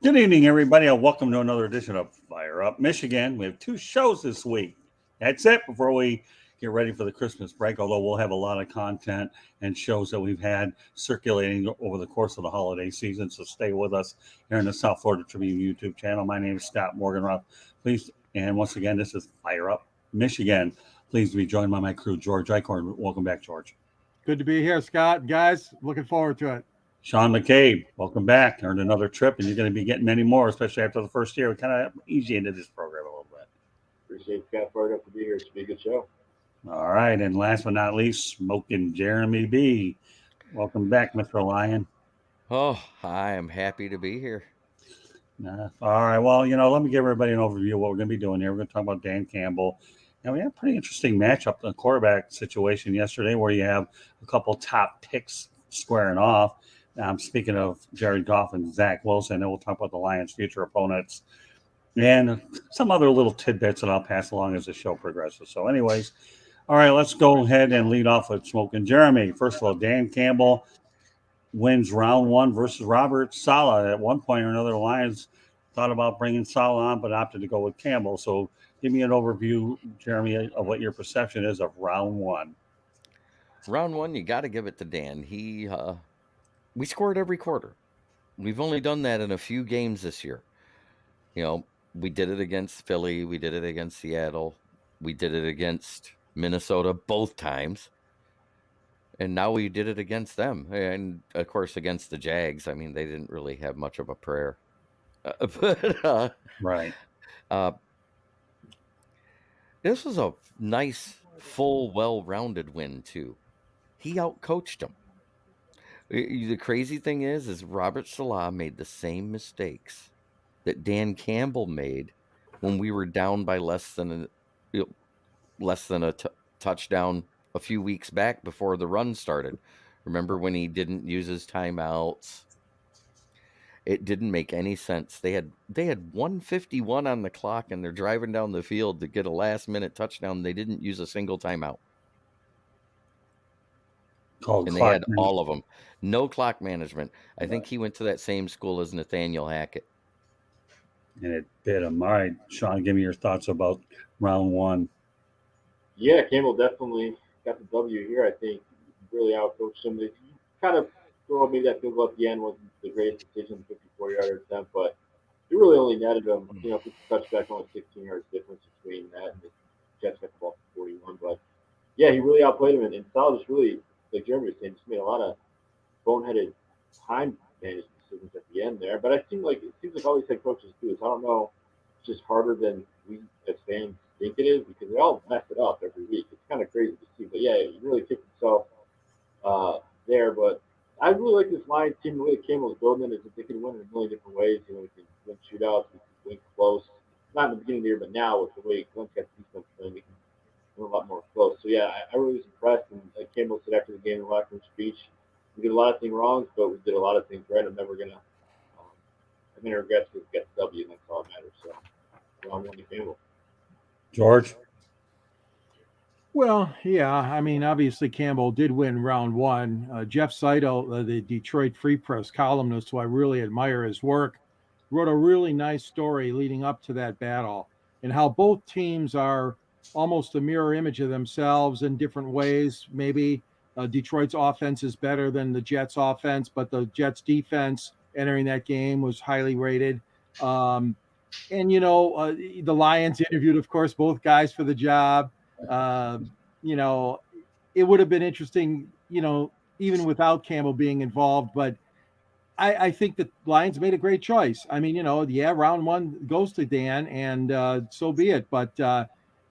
Good evening, everybody, and welcome to another edition of Fire Up Michigan. We have two shows this week. That's it before we get ready for the Christmas break, although we'll have a lot of content and shows that we've had circulating over the course of the holiday season. So stay with us here in the South Florida Tribune YouTube channel. My name is Scott Morganroth. Please, and once again, this is Fire Up Michigan. Pleased to be joined by my crew, George Eichhorn. Welcome back, George. Good to be here, Scott. Guys, looking forward to it. Sean McCabe, welcome back. Earned another trip, and you're going to be getting many more, especially after the first year. We kind of easy into this program a little bit. Appreciate Scott fired up to be here. It should be a good show. All right, and last but not least, Smoking Jeremy B. Welcome back, Mr. Lion. Oh, I am happy to be here. All right, well, let me give everybody an overview of what we're going to be doing here. We're going to talk about Dan Campbell. And we had a pretty interesting matchup in the quarterback situation yesterday where you have a couple top picks squaring off. Speaking of Jaredgoff and Zachwilson, and we'll talk about the Lions' future opponents and some other little tidbits that I'll pass along as the show progresses. So, anyways, all right, let's go ahead and lead off with Smoking Jeremy. First of all, Dan Campbell wins round one versus Robert Saleh. At one point or another, the Lions thought about bringing Saleh on, but opted to go with Campbell. So, give me an overview, Jeremy, of what your perception is of round one. Round one, you got to give it to Dan. We scored every quarter. We've only done that in a few games this year. We did it against Philly. We did it against Seattle. We did it against Minnesota both times. And now we did it against them. And, of course, against the Jags. I mean, they didn't really have much of a prayer. Right. This was a nice, full, well-rounded win, too. He outcoached them. The crazy thing is Robert Saleh made the same mistakes that Dan Campbell made when we were down by less than a touchdown a few weeks back before the run started. Remember when he didn't use his timeouts? It didn't make any sense. They had 151 on the clock, and they're driving down the field to get a last-minute touchdown. They didn't use a single timeout. And they had all of them. No clock management. I think he went to that same school as Nathaniel Hackett. And it bit him. All right, Sean, give me your thoughts about round one. Yeah, Campbell definitely got the W here. I think really outcoached him. He kind of throw maybe that field goal at the end wasn't the greatest decision, 54-yard attempt, but he really only netted him. If it's a touchback, only 16 yards difference between that and the Jets got the ball for 41. But yeah, he really outplayed him, and Saleh just really, like Jeremy was saying, just made a lot of boneheaded time management decisions at the end there. But it seems like all these head coaches do this. I don't know, it's just harder than we as fans think it is because they all mess it up every week. It's kind of crazy to see. But yeah, he really kicked himself there. But I really like this Lions team. The way Campbell's building it is that they can win in a million different ways. We can win shootouts, we can win close. Not in the beginning of the year, but now with the way Glenn's got the defense playing, we can win a lot more close. So yeah, I really was impressed. And like Campbell said after the game in the locker room speech, we did a lot of things wrong, but we did a lot of things right. I'm never gonna regret to get the W, and that's all that matters. So round one to Campbell. George? Well, yeah, I mean, obviously Campbell did win round one. Jeff Seidel, the Detroit Free Press columnist, who I really admire his work, wrote a really nice story leading up to that battle and how both teams are almost a mirror image of themselves in different ways. Maybe Detroit's offense is better than the Jets' offense, but the Jets' defense entering that game was highly rated. And, the Lions interviewed, of course, both guys for the job. It would have been interesting, even without Campbell being involved. But I think the Lions made a great choice. I mean, round one goes to Dan, and so be it. But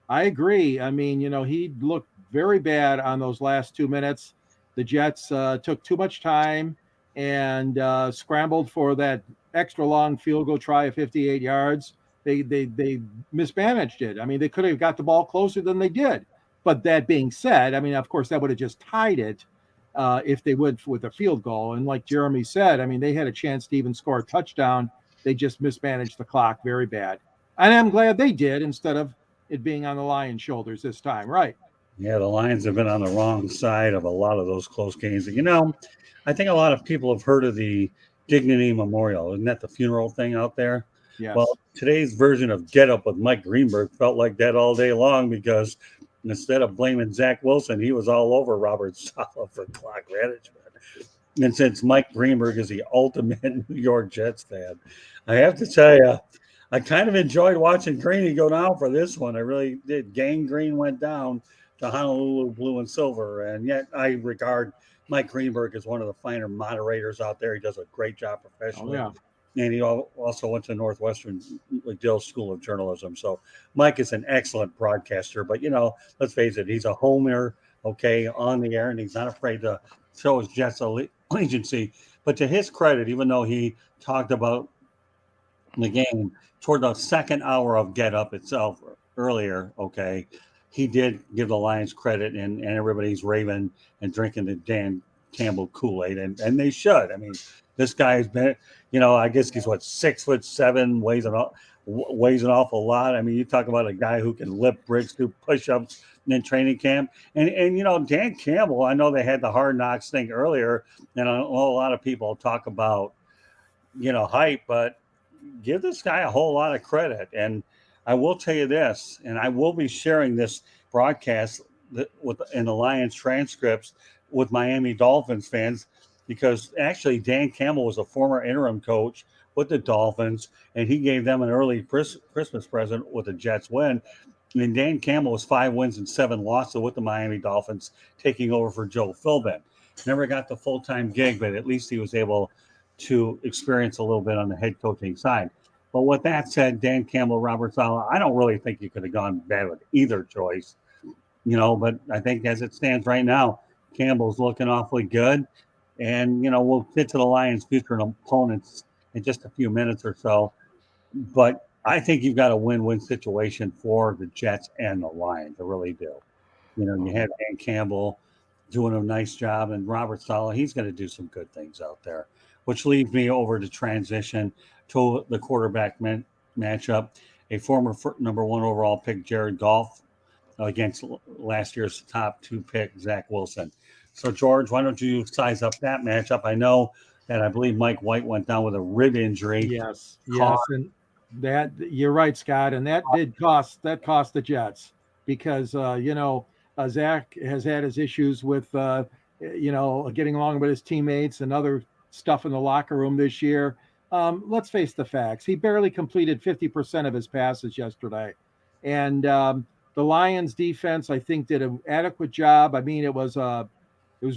I agree. I mean, he looked very bad on those last 2 minutes. The Jets took too much time and scrambled for that extra long field goal try of 58 yards. They mismanaged it. I mean, they could have got the ball closer than they did. But that being said, I mean, of course, that would have just tied it if they went with a field goal. And like Jeremy said, I mean, they had a chance to even score a touchdown. They just mismanaged the clock very bad. And I'm glad they did instead of it being on the Lions' shoulders this time. Right. Yeah, the Lions have been on the wrong side of a lot of those close games. And, I think a lot of people have heard of the Dignity Memorial. Isn't that the funeral thing out there? Yes. Well, today's version of Get Up with Mike Greenberg felt like that all day long because instead of blaming Zach Wilson, he was all over Robert Saleh for clock management. And since Mike Greenberg is the ultimate New York Jets fan, I have to tell you, I kind of enjoyed watching Greeny go down for this one. I really did. Gang Green went down to Honolulu Blue and Silver, and yet I regard Mike Greenberg as one of the finer moderators out there. He does a great job professionally. Oh, And he also went to Northwestern McGill School of Journalism. So Mike is an excellent broadcaster. But, let's face it, he's a homer, okay, on the air, and he's not afraid to show his Jets allegiancy. But to his credit, even though he talked about the game toward the second hour of Get Up itself earlier, okay, he did give the Lions credit, and everybody's raving and drinking the Dan Campbell Kool-Aid, and they should. I mean, this guy's been, I guess he's 6'7", weighs an awful lot. I mean, you talk about a guy who can lift bricks, do push-ups in training camp, and Dan Campbell. I know they had the Hard Knocks thing earlier, and I know a lot of people talk about hype, but give this guy a whole lot of credit. And I will tell you this, and I will be sharing this broadcast in the Lions transcripts with Miami Dolphins fans, because actually Dan Campbell was a former interim coach with the Dolphins, and he gave them an early Christmas present with a Jets win. And Dan Campbell was 5 wins and 7 losses with the Miami Dolphins, taking over for Joe Philbin. Never got the full-time gig, but at least he was able to experience a little bit on the head coaching side. But with that said, Dan Campbell, Robert Saleh, I don't really think you could have gone bad with either choice, but I think as it stands right now, Campbell's looking awfully good. And, we'll get to the Lions' future opponents in just a few minutes or so. But I think you've got a win-win situation for the Jets and the Lions. I really do. You have Dan Campbell doing a nice job, and Robert Saleh, he's going to do some good things out there, which leads me over to transition to the quarterback matchup. A former number 1 overall pick, Jared Goff, against last year's top 2 pick, Zach Wilson. So, George, why don't you size up that matchup? I know that I believe Mike White went down with a rib injury. Yes, and that you're right, Scott, and that cost the Jets, because Zach has had his issues with getting along with his teammates and other stuff in the locker room this year. Let's face the facts. He barely completed 50% of his passes yesterday. And the Lions defense, I think, did an adequate job. I mean, it was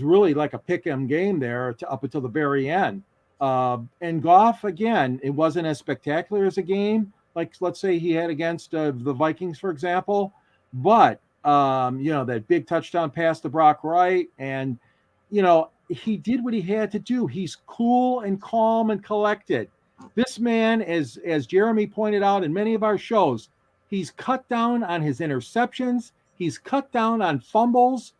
really like a pick 'em game there up until the very end. And Goff, again, it wasn't as spectacular as a game, like let's say he had against the Vikings, for example. But, that big touchdown pass to Brock Wright, and, he did what he had to do. He's cool and calm and collected. This man, as Jeremy pointed out in many of our shows, he's cut down on his interceptions. He's cut down on fumbles.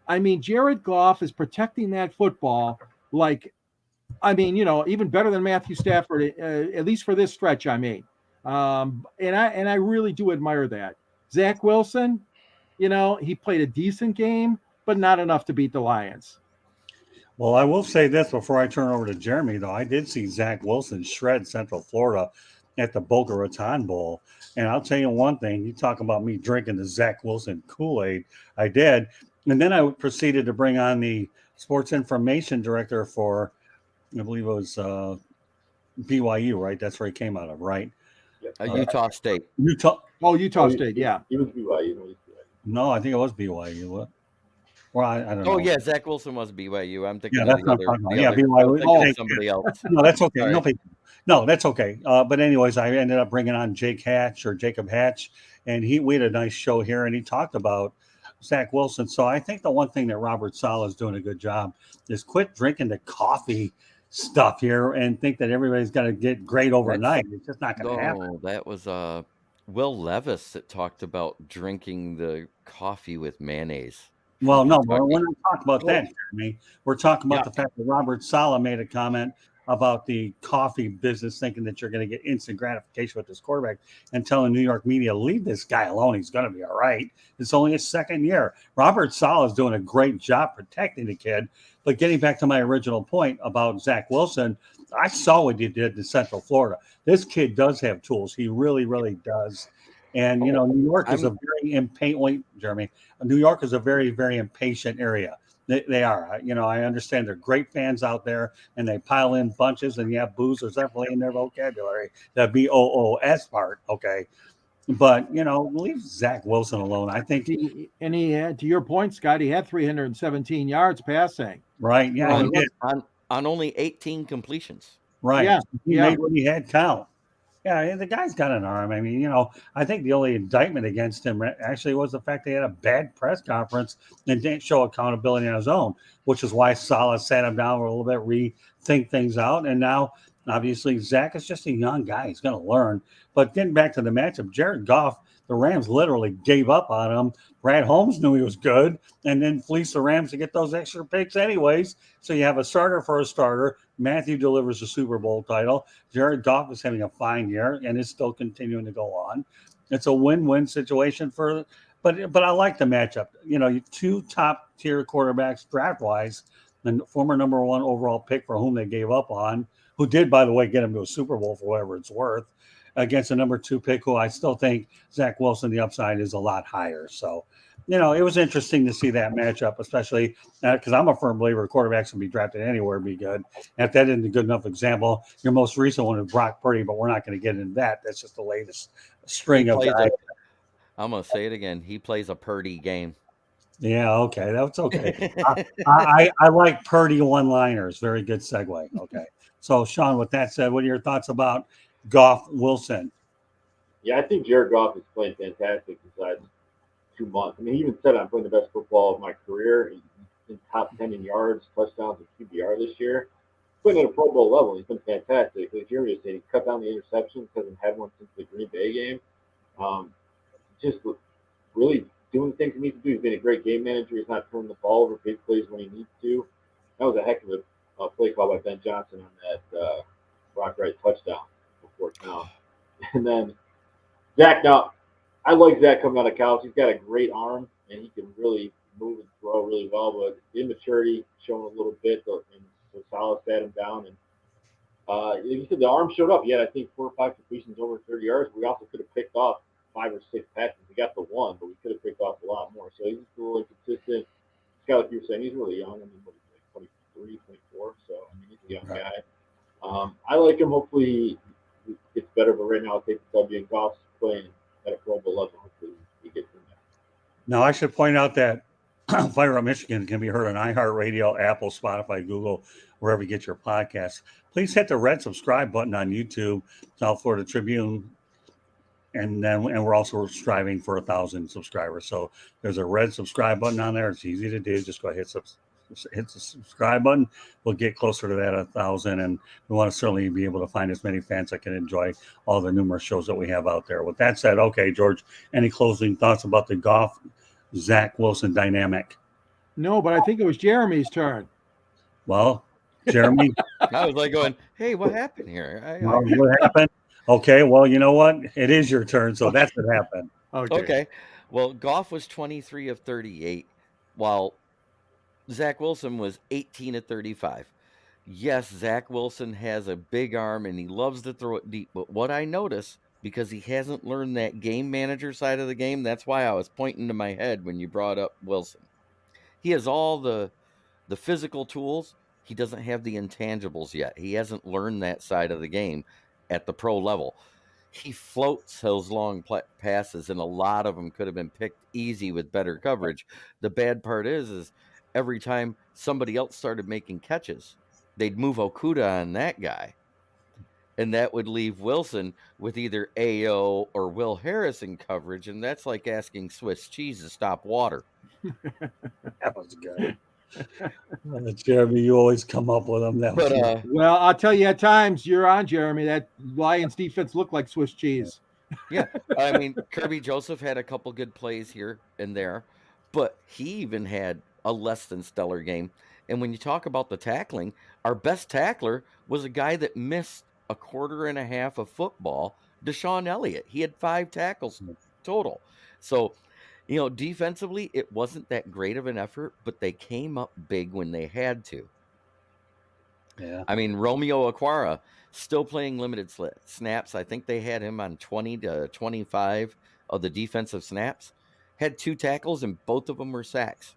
I mean, Jared Goff is protecting that football even better than Matthew Stafford, at least for this stretch, I mean. And I really do admire that. Zach Wilson, he played a decent game, but not enough to beat the Lions. Well, I will say this before I turn over to Jeremy, though. I did see Zach Wilson shred Central Florida at the Boca Raton Bowl. And I'll tell you one thing. You talk about me drinking the Zach Wilson Kool-Aid. I did. And then I proceeded to bring on the sports information director for, I believe it was BYU, right? That's where he came out of, right? Utah State. Utah State, yeah. He was BYU. No, I think it was BYU. What? Well, I don't know. Oh, yeah, Zach Wilson was BYU. I'm thinking that's of not BYU. Somebody else. No, that's okay. No, that's okay. But anyways, I ended up bringing on Jacob Hatch, and we had a nice show here, and he talked about Zach Wilson. So I think the one thing that Robert Saleh is doing a good job is quit drinking the coffee stuff here and think that everybody's got to get great overnight. It's just not going to happen. No, that was Will Levis that talked about drinking the coffee with mayonnaise. Well, no, we're not talking about that, Jeremy. We're talking about the fact that Robert Saleh made a comment about the coffee business, thinking that you're going to get instant gratification with this quarterback, and telling New York media, leave this guy alone. He's going to be all right. It's only his second year. Robert Saleh is doing a great job protecting the kid. But getting back to my original point about Zach Wilson, I saw what he did in Central Florida. This kid does have tools. He really, really does. And you know, New York is a very impatient. Wait, Jeremy. New York is a very, very impatient area. They are. You know, I understand they're great fans out there, and they pile in bunches. And yeah, boozers definitely in their vocabulary. The BOOS part, okay. But you know, leave Zach Wilson alone. I think. And he had, to your point, Scott, he had 317 yards passing. Right. Yeah. Well, He did. on only 18 completions. Right. Yeah, He yeah. made what he had count. Yeah, the guy's got an arm. I mean, you know, I think the only indictment against him actually was the fact that he had a bad press conference and didn't show accountability on his own, which is why Saleh sat him down for a little bit, rethink things out. And now, obviously, Zach is just a young guy. He's going to learn. But getting back to the matchup, Jared Goff, the Rams literally gave up on him. Brad Holmes knew he was good and then fleeced the Rams to get those extra picks anyways. So you have a starter for a starter. Matthew delivers the Super Bowl title. Jared Goff is having a fine year and is still continuing to go on. It's a win-win situation but I like the matchup. You know, two top-tier quarterbacks draft-wise, and former number one overall pick for whom they gave up on, who did, by the way, get him to a Super Bowl for whatever it's worth, against a number two pick who I still think Zach Wilson, the upside is a lot higher. So, you know, it was interesting to see that matchup, especially because I'm a firm believer quarterbacks can be drafted anywhere and be good. And if that isn't a good enough example, your most recent one is Brock Purdy, but we're not going to get into that. That's just the latest string of guys. I'm going to say it again. He plays a Purdy game. Yeah, okay. That's okay. I like Purdy one-liners. Very good segue. Okay. So, Sean, with that said, what are your thoughts about Goff Wilson? Yeah, I think Jared Goff is playing fantastic besides 2 months. I mean, he even said I'm playing the best football of my career. He's in top 10 in yards, touchdowns, and QBR this year. Playing at a Pro Bowl level, he's been fantastic. Like Jeremy was saying, he cut down the interceptions, hasn't had one since the Green Bay game. Just really doing things he needs to do. He's been a great game manager. He's not turning the ball over big plays when he needs to. That was a heck of a play call by Ben Johnson on that Brock Wright touchdown before count. And then Zach, now, I like Zach coming out of college. He's got a great arm, and he can really move and throw really well, but immaturity showing a little bit, and so Saleh sat him down. And like you said, the arm showed up. He had, I think, 4 or 5 completions over 30 yards. We also could have picked off 5 or 6 passes. We got the one, but we could have picked off a lot more. So he's a little inconsistent. Scott, like you were saying, he's really young. I mean, what is he, like 23, 24? So, I mean, he's a young guy. I like him. Hopefully he gets better, but right now I'll take the W. And Goff's playing at a Pro Bowl level. Hopefully he gets in there. Now, I should point out that Fire Up Michigan can be heard on iHeartRadio, Apple, Spotify, Google, wherever you get your podcasts. Please hit the red subscribe button on YouTube, South Florida Tribune. And we're also striving for 1,000 subscribers. So there's a red subscribe button on there. It's easy to do. Just go ahead, hit the subscribe button. We'll get closer to that 1,000, and we want to certainly be able to find as many fans that can enjoy all the numerous shows that we have out there. With that said, okay, George, any closing thoughts about the Goff Zach Wilson dynamic? No, but I think it was Jeremy's turn. Well, Jeremy, I was like going, "Hey, what happened here?" what happened? Okay, well, you know what? It is your turn, so that's what happened. Okay. Well, Goff was 23 of 38, while Zach Wilson was 18 of 35. Yes, Zach Wilson has a big arm and he loves to throw it deep. But what I notice, because he hasn't learned that game manager side of the game, that's why I was pointing to my head when you brought up Wilson. He has all the physical tools. He doesn't have the intangibles yet. He hasn't learned that side of the game at the pro level. He floats those long passes, and a lot of them could have been picked easy with better coverage. The bad part is every time somebody else started making catches, they'd move Okuda on that guy, and that would leave Wilson with either AO or Will Harris in coverage, and that's like asking Swiss cheese to stop water. That was good. Jeremy, you always come up with them. Well, I'll tell you, at times you're on, Jeremy. That Lions defense looked like Swiss cheese. Yeah, I mean, Kirby Joseph had a couple good plays here and there, but he even had a less than stellar game. And when you talk about the tackling, our best tackler was a guy that missed a quarter and a half of football, Deshaun Elliott. He had 5 tackles total. So, you know, defensively, it wasn't that great of an effort, but they came up big when they had to. Yeah. I mean, Romeo Aquara still playing limited snaps. I think they had him on 20 to 25 of the defensive snaps. Had 2 tackles, and both of them were sacks.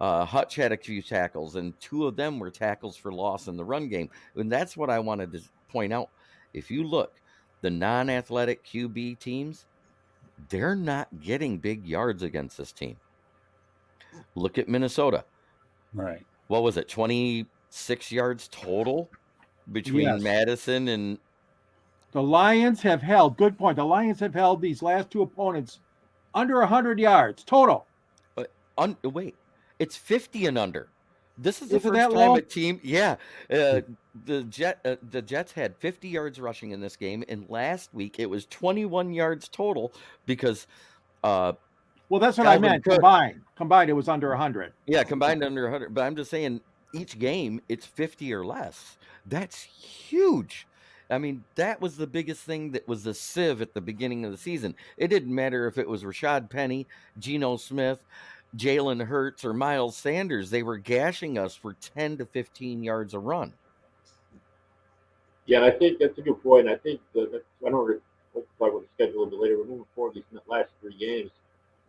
Hutch had a few tackles, and 2 of them were tackles for loss in the run game. And that's what I wanted to point out. If you look, the non-athletic QB teams, they're not getting big yards against this team. Look at Minnesota. Right. What was it, 26 yards total between Yes. Madison and The Lions have held, good point. The Lions have held these last 2 opponents under 100 yards total. wait, it's 50 and under. This is the Is it first that time low? a team, the Jets had 50 yards rushing in this game, and last week it was 21 yards total because Well, that's what I Dalvin meant. Cook- Combined, it was under 100. yeah, combined under 100. But I'm just saying, each game it's 50 or less. That's huge. I mean, that was the biggest thing that was the sieve at the beginning of the season. It didn't matter if it was Rashad Penny, Geno Smith, Jalen Hurts, or Miles Sanders. They were gashing us for 10 to 15 yards a run. Yeah, and I think that's a good point. I think I know we'll talk about the schedule a little bit later. We're moving forward these last 3 games.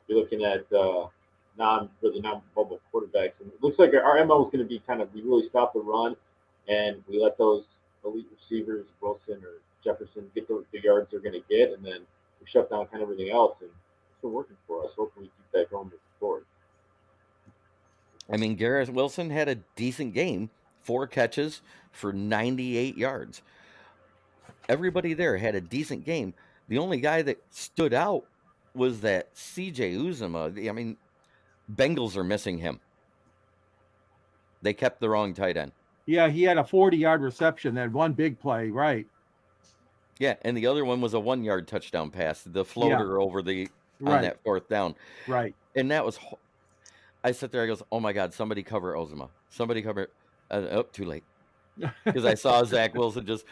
You're looking at non-bubble quarterbacks, and it looks like our MO is going to be we really stop the run, and we let those elite receivers, Wilson or Jefferson, get the yards they're going to get, and then we shut down kind of everything else, and it's been working for us. Hopefully, we keep that going moving forward. I mean, Garrett Wilson had a decent game, 4 catches for 98 yards. Everybody there had a decent game. The only guy that stood out was that CJ Uzomah. I mean, Bengals are missing him. They kept the wrong tight end. Yeah, he had a 40-yard reception, that one big play, right? Yeah, and the other one was a 1-yard touchdown pass, the floater over on that 4th down. Right. And that was, I sit there, I goes, oh my God, somebody cover Uzomah. Somebody cover, too late. Because I saw Zach Wilson just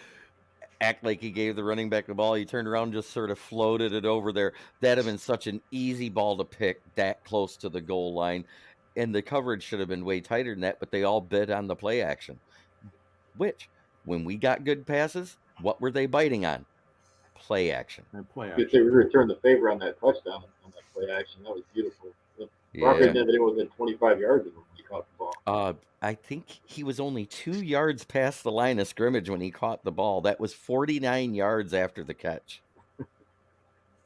act like he gave the running back the ball. He turned around and just sort of floated it over there. That'd have been such an easy ball to pick that close to the goal line. And the coverage should have been way tighter than that, but they all bid on the play action. Which, when we got good passes, what were they biting on? Play action. If they returned the favor on that touchdown, on that play action, that was beautiful. Barkley never did within 25 yards of him when he caught the ball. I think he was only 2 yards past the line of scrimmage when he caught the ball. That was 49 yards after the catch.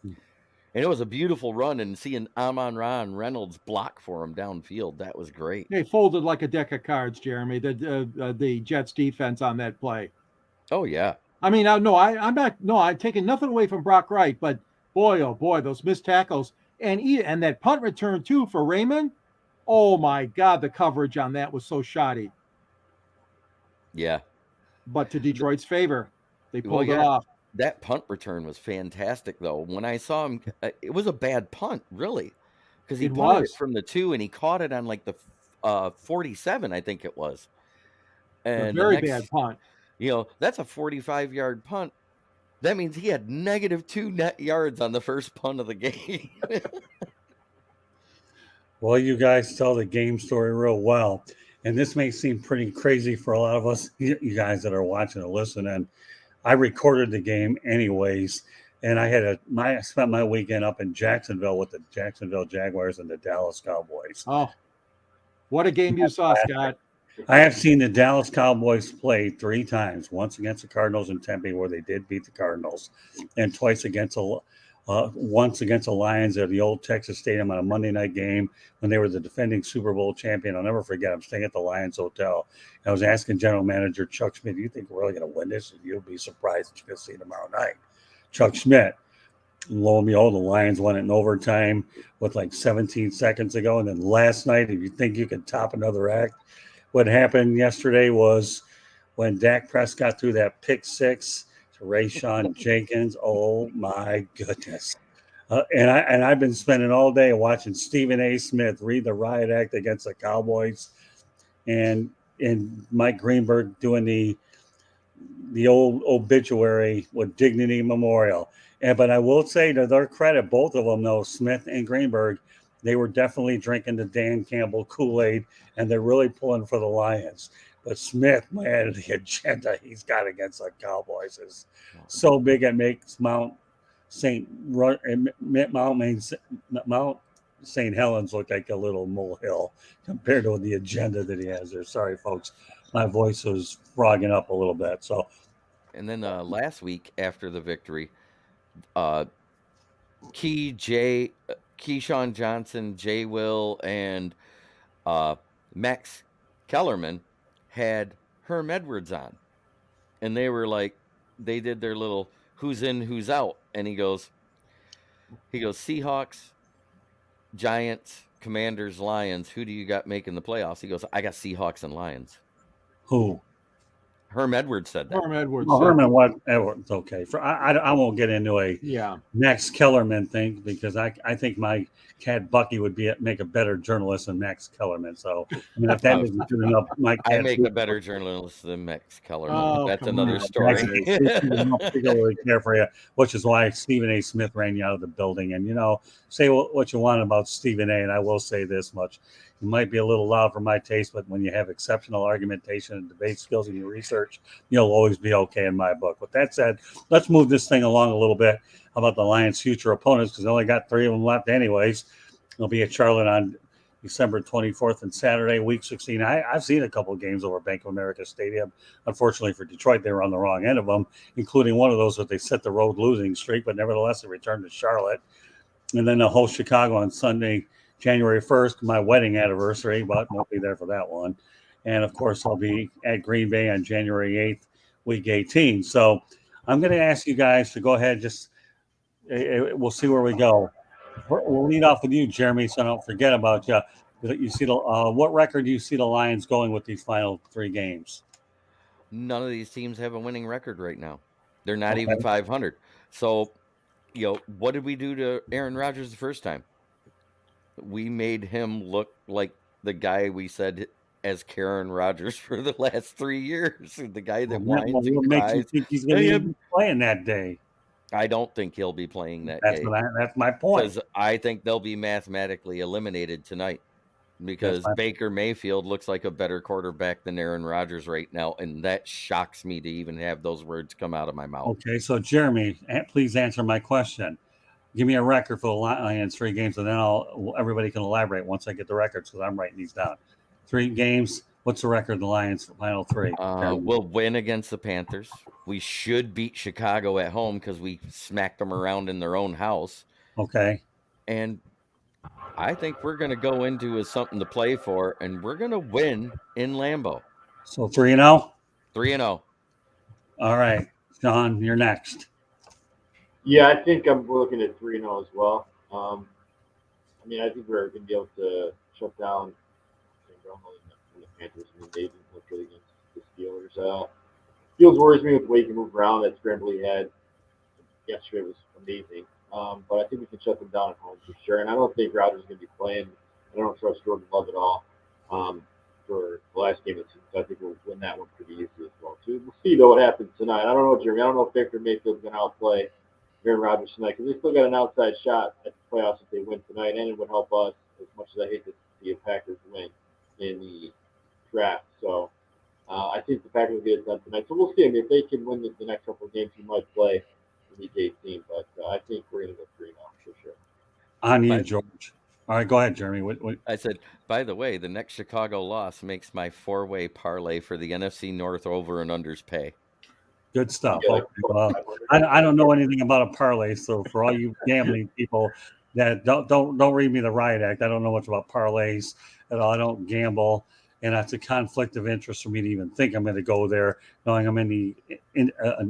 And it was a beautiful run, and seeing Amon-Ra and Reynolds block for him downfield, that was great. They folded like a deck of cards, Jeremy, the Jets defense on that play. Oh, yeah. I mean, I'm taking nothing away from Brock Wright, but boy, oh boy, those missed tackles. And that punt return, too, for Raymond. Oh, my God, the coverage on that was so shoddy. Yeah. But to Detroit's favor, they pulled it off. That punt return was fantastic, though. When I saw him, it was a bad punt, really, because he punted it from the 2, and he caught it on like the 47, I think it was. And a very bad punt. You know, that's a 45-yard punt. That means he had -2 net yards on the first punt of the game. Well, you guys tell the game story real well. And this may seem pretty crazy for a lot of us, you guys that are watching or listening. I recorded the game anyways. And I spent my weekend up in Jacksonville with the Jacksonville Jaguars and the Dallas Cowboys. Oh, what a game you saw, Scott. I have seen the Dallas Cowboys play 3 times, once against the Cardinals in Tempe where they did beat the Cardinals, and once against the Lions at the old Texas Stadium on a Monday night game when they were the defending Super Bowl champion. I'll never forget. I'm staying at the Lions Hotel. I was asking General Manager Chuck Schmidt, do you think we're really going to win this? You'll be surprised what you're going to see tomorrow night. Chuck Schmidt, lo and behold, the Lions won it in overtime with like 17 seconds ago. And then last night, if you think you can top another act, what happened yesterday was when Dak Prescott threw that pick 6 to Rayshon Jenkins. Oh my goodness! And I've been spending all day watching Stephen A. Smith read the riot act against the Cowboys, and Mike Greenberg doing the old obituary with Dignity Memorial. But I will say, to their credit, both of them, though, Smith and Greenberg, they were definitely drinking the Dan Campbell Kool-Aid, and they're really pulling for the Lions. But Smith, man, the agenda he's got against the Cowboys is so big it makes Mount St. Helens look like a little molehill compared to the agenda that he has there. Sorry, folks, my voice was frogging up a little bit. So, And then last week after the victory, Keyshawn Johnson, Jay Will, and Max Kellerman had Herm Edwards on, and they were like, they did their little who's in, who's out, and he goes Seahawks, Giants, Commanders, Lions. Who do you got making the playoffs? He goes, I got Seahawks and Lions. who? Herm Edwards said that. Herm Edwards. Well, Herman, whatever. It's okay. I won't get into a Max Kellerman thing because I think my cat Bucky would make a better journalist than Max Kellerman. So I mean, if that isn't good enough, my cat I make a better journalist than Max Kellerman. Oh, That's come another on. story. I don't particularly care for you, which is why Stephen A. Smith ran you out of the building. And say what you want about Stephen A. And I will say this much: you might be a little loud for my taste, but when you have exceptional argumentation and debate skills and your research, you'll always be okay in my book. With that said, let's move this thing along a little bit about the Lions' future opponents because they only got 3 of them left anyways. They'll be at Charlotte on December 24th and Saturday, Week 16. I've seen a couple of games over Bank of America Stadium. Unfortunately for Detroit, they were on the wrong end of them, including one of those that they set the road losing streak, but nevertheless, they returned to Charlotte. And then they'll host Chicago on Sunday, January 1st, my wedding anniversary, but I won't be there for that one. And, of course, I'll be at Green Bay on January 8th, Week 18. So I'm going to ask you guys to go ahead. We'll see where we go. We'll lead off with you, Jeremy, so I don't forget about you. You see what record do you see the Lions going with these final 3 games? None of these teams have a winning record right now. They're not even 500. So, what did we do to Aaron Rodgers the first time? We made him look like the guy we said as Karen Rodgers for the last 3 years. The guy that whines and what cries. Makes you think he's going to be playing that day? I don't think he'll be playing that day. That's my point. Because I think they'll be mathematically eliminated tonight because Baker Mayfield looks like a better quarterback than Aaron Rodgers right now, and that shocks me to even have those words come out of my mouth. Okay, so Jeremy, please answer my question. Give me a record for the Lions 3 games, and then everybody can elaborate once I get the records because I'm writing these down. 3 games. What's the record of the Lions for final 3? We'll win against the Panthers. We should beat Chicago at home because we smacked them around in their own house. Okay. And I think we're going to go into as something to play for, and we're going to win in Lambeau. So 3-0? 3-0. All right. John, you're next. Yeah, I think we're looking at 3-0 as well. I think we're going to be able to shut down the Panthers. They didn't look good against the Steelers. Steelers worries me with the way he can move around. That scramble he had yesterday was amazing. But I think we can shut them down at home for sure. And I don't think Rodgers is going to be playing. I don't trust Jordan Love at all for the last game of the season. So I think we'll win that one pretty easily as well, too. We'll see, though, what happens tonight. I don't know, Jeremy. I don't know if Baker Mayfield's going to outplay Aaron Rodgers tonight because they still got an outside shot at the playoffs if they win tonight, and it would help us as much as I hate to see the Packers win in the draft. So I think the Packers will get it done tonight. So we'll see. If they can win the next couple of games, he might play in Week 18. But I think we're going to go 3-0 for sure. On you, George. All right, go ahead, Jeremy. What? I said, by the way, the next Chicago loss makes my 4-way parlay for the NFC North over and unders pay. Good stuff. Okay. Well, I don't know anything about a parlay, so for all you gambling people that don't read me the Riot Act, I don't know much about parlays at all. I don't gamble, and that's a conflict of interest for me to even think I'm going to go there, knowing I'm an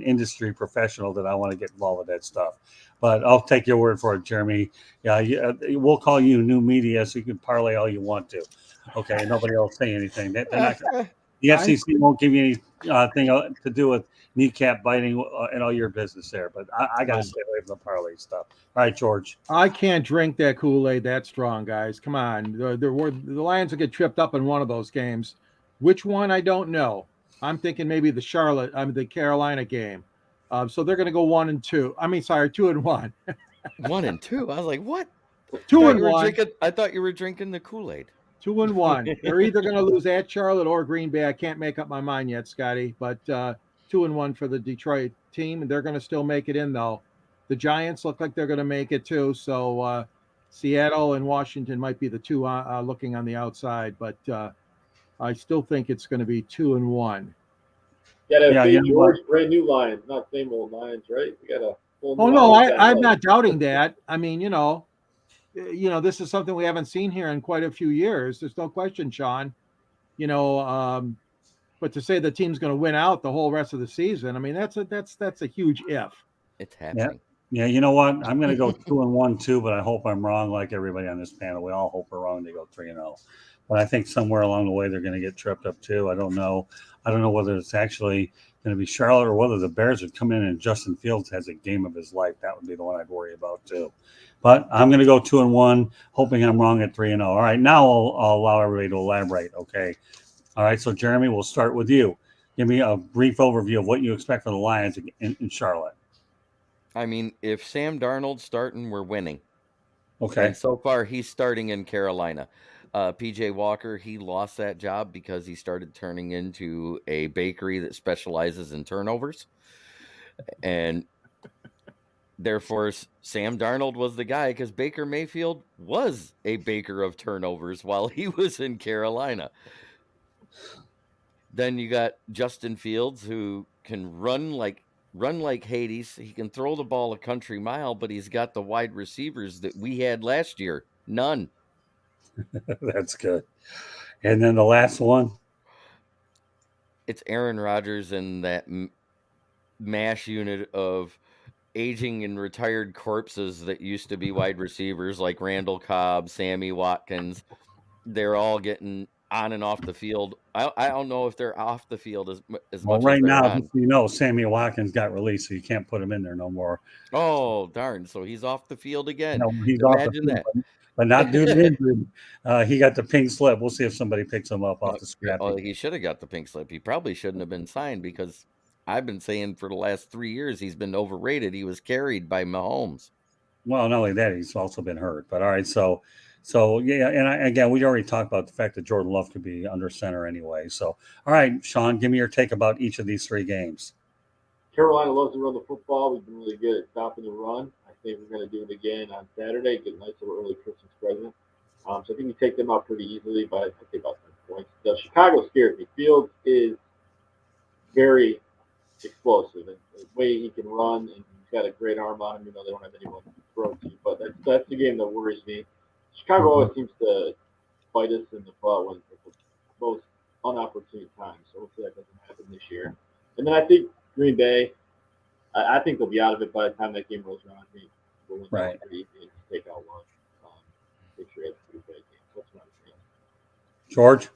industry professional that I want to get involved with that stuff. But I'll take your word for it, Jeremy. Yeah, we'll call you new media, so you can parlay all you want to. Okay, nobody else say anything. The FCC won't give you anything to do with kneecap biting and all your business there. But I got to stay away from the parlay stuff. All right, George. I can't drink that Kool-Aid that strong, guys. Come on. The Lions will get tripped up in one of those games. Which one, I don't know. I'm thinking maybe the Carolina game. So they're going to go 1-2. 2-1. 1-2. I was like, what? 2-1. I thought you were drinking the Kool-Aid. 2-1. They're either going to lose at Charlotte or Green Bay. I can't make up my mind yet, Scotty. But 2-1 for the Detroit team, and they're going to still make it in though. The Giants look like they're going to make it too. So Seattle and Washington might be the two looking on the outside, but I still think it's going to be 2-1. Yeah, you know George, brand new Lions, not same old Lions, right? We got a whole new Oh no, outlook on I'm life. not doubting that. I mean, this is something we haven't seen here in quite a few years. There's no question, Sean. But to say the team's going to win out the whole rest of the season, I mean, that's a huge if. It's Yeah. happening. Yeah, you know what? I'm going to go 2-1 too, but I hope I'm wrong. Like everybody on this panel, we all hope we're wrong. They go 3-0, but I think somewhere along the way they're going to get tripped up too. I don't know whether it's actually going to be Charlotte or whether the Bears would come in and Justin Fields has a game of his life. That would be the one I'd worry about too. But I'm going to go 2-1, hoping I'm wrong at 3-0. All right, now I'll allow everybody to elaborate. Okay. All right, so Jeremy, we'll start with you. Give me a brief overview of what you expect for the Lions in Charlotte. I mean, if Sam Darnold's starting, we're winning. Okay. And so far, he's starting in Carolina. PJ Walker, he lost that job because he started turning into a bakery that specializes in turnovers. And therefore, Sam Darnold was the guy because Baker Mayfield was a baker of turnovers while he was in Carolina. Then you got Justin Fields, who can run like Hades. He can throw the ball a country mile, but he's got the wide receivers that we had last year. None. That's good. And then the last one. It's Aaron Rodgers and that mash unit of aging and retired corpses that used to be wide receivers like Randall Cobb, Sammy Watkins. They're all getting on and off the field. I don't know if they're off the field as much as Right they're now, on. Sammy Watkins got released, so you can't put him in there no more. Oh, darn. So he's off the field again. He's Imagine off the that. field, but not due to injury. He got the pink slip. We'll see if somebody picks him up off the scrap. Oh, he should have got the pink slip. He probably shouldn't have been signed because I've been saying for the last 3 years he's been overrated. He was carried by Mahomes. Well, not only that, he's also been hurt. But all right, so yeah, and again, we already talked about the fact that Jordan Love could be under center anyway. So, all right, Sean, give me your take about each of these three games. Carolina loves to run the football. We've been really good at stopping the run. I think we're going to do it again on Saturday. Get a nice little early Christmas present. So I think we take them out pretty easily, but I think about 10 points. Chicago scares me. Fields is very explosive, and the way he can run, and he's got a great arm on him. They don't have anyone to throw to, but that's the game that worries me. Chicago always seems to bite us in the butt when it's the most unopportune time. So hopefully that doesn't happen this year. And then I think Green Bay, I think they'll be out of it by the time that game rolls around. I think we'll win that pretty easy and take out one. Make sure it's a pretty bad game. That's what I'm saying. George?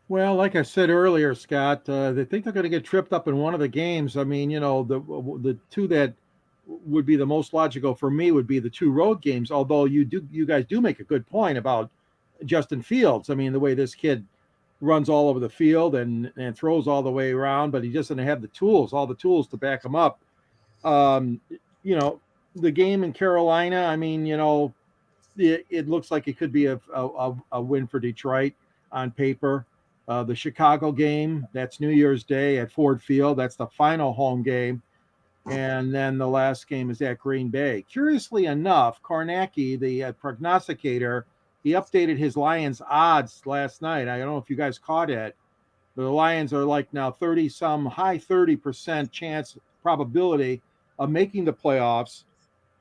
Well, like I said earlier, Scott, they think they're going to get tripped up in one of the games. I mean, the two that would be the most logical for me would be the two road games. Although you guys do make a good point about Justin Fields. I mean, the way this kid runs all over the field and throws all the way around, but he just doesn't have all the tools to back him up. The game in Carolina, I mean, it looks like it could be a win for Detroit on paper. The Chicago game, that's New Year's Day at Ford Field. That's the final home game. And then the last game is at Green Bay. Curiously enough, Kornacki, the prognosticator, he updated his Lions odds last night. I don't know if you guys caught it. The Lions are like now 30-some, high 30% chance probability of making the playoffs.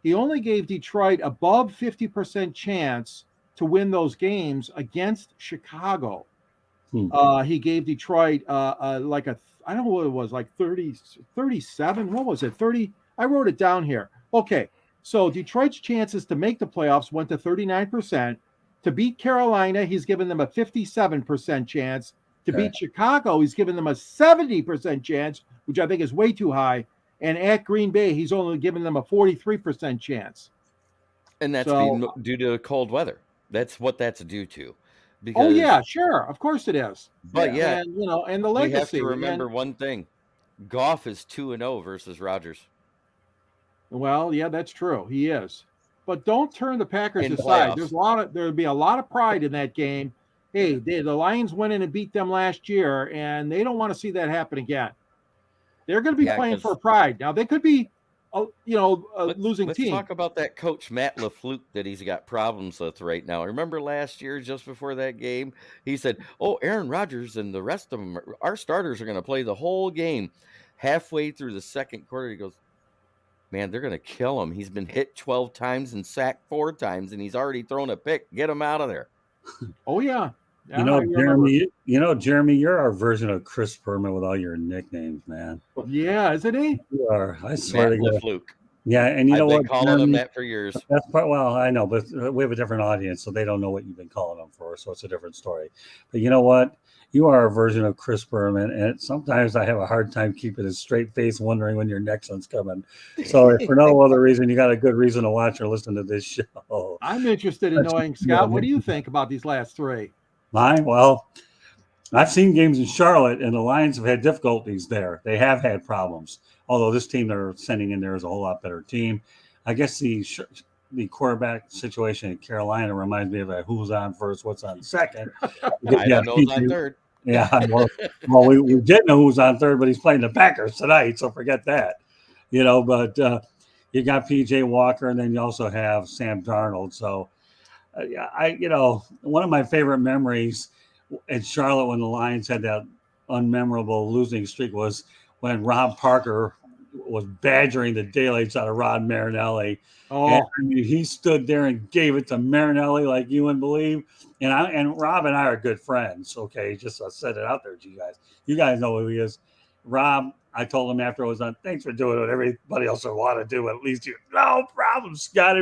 He only gave Detroit above 50% chance to win those games against Chicago. He gave Detroit I don't know what it was, like 30, 37. What was it? 30. I wrote it down here. Okay. So Detroit's chances to make the playoffs went to 39%. To beat Carolina, he's given them a 57% chance. To beat Chicago, he's given them a 70% chance, which I think is way too high. And at Green Bay, he's only given them a 43% chance. And that's due to cold weather. That's what that's due to. Because, yeah, sure. Of course it is. But yeah, and the legacy. We have to remember one thing. Goff is 2-0 versus Rodgers. Well, yeah, that's true. He is. but don't turn the Packers In aside. playoffs. There'll be a lot of pride in that game. Hey, the Lions went in and beat them last year, and they don't want to see that happen again. They're going to be playing for pride. Now they could be, losing let's team. talk about that coach Matt LaFleur that he's got problems with right now. Remember last year, just before that game, he said, "Oh, Aaron Rodgers and the rest of them, our starters are going to play the whole game." Halfway through the second quarter, he goes, "Man, they're going to kill him. He's been hit 12 times and sacked 4 times, and he's already thrown a pick. Get him out of there." Oh yeah. You know, Jeremy, you're our version of Chris Berman with all your nicknames, man. Yeah, isn't he? You are. I swear Matt to God. LaFleur. Yeah, and you know what? I've been calling him that for years. That's well, I know, but we have a different audience, so they don't know what you've been calling them for. So it's a different story. But you know what? You are a version of Chris Berman, and sometimes I have a hard time keeping a straight face, wondering when your next one's coming. So if for no other reason, you got a good reason to watch or listen to this show. I'm interested in knowing, Scott. What do you think about these last 3? Mine? Well, I've seen games in Charlotte, and the Lions have had difficulties there. They have had problems. Although this team they're sending in there is a whole lot better team. I guess the quarterback situation in Carolina reminds me of a who's on first, what's on second. I don't know who's on third. Yeah, well, we did know who's on third, but he's playing the Packers tonight, so forget that. But you got P.J. Walker, and then you also have Sam Darnold. So, one of my favorite memories in Charlotte when the Lions had that unmemorable losing streak was when Rob Parker was badgering the daylights out of Rod Marinelli. Oh, and, I mean, he stood there and gave it to Marinelli like you wouldn't believe. And Rob and I are good friends. Okay, just I said it out there to you guys. You guys know who he is. Rob, I told him after I was done, thanks for doing what everybody else would want to do. But at least no problem, Scott.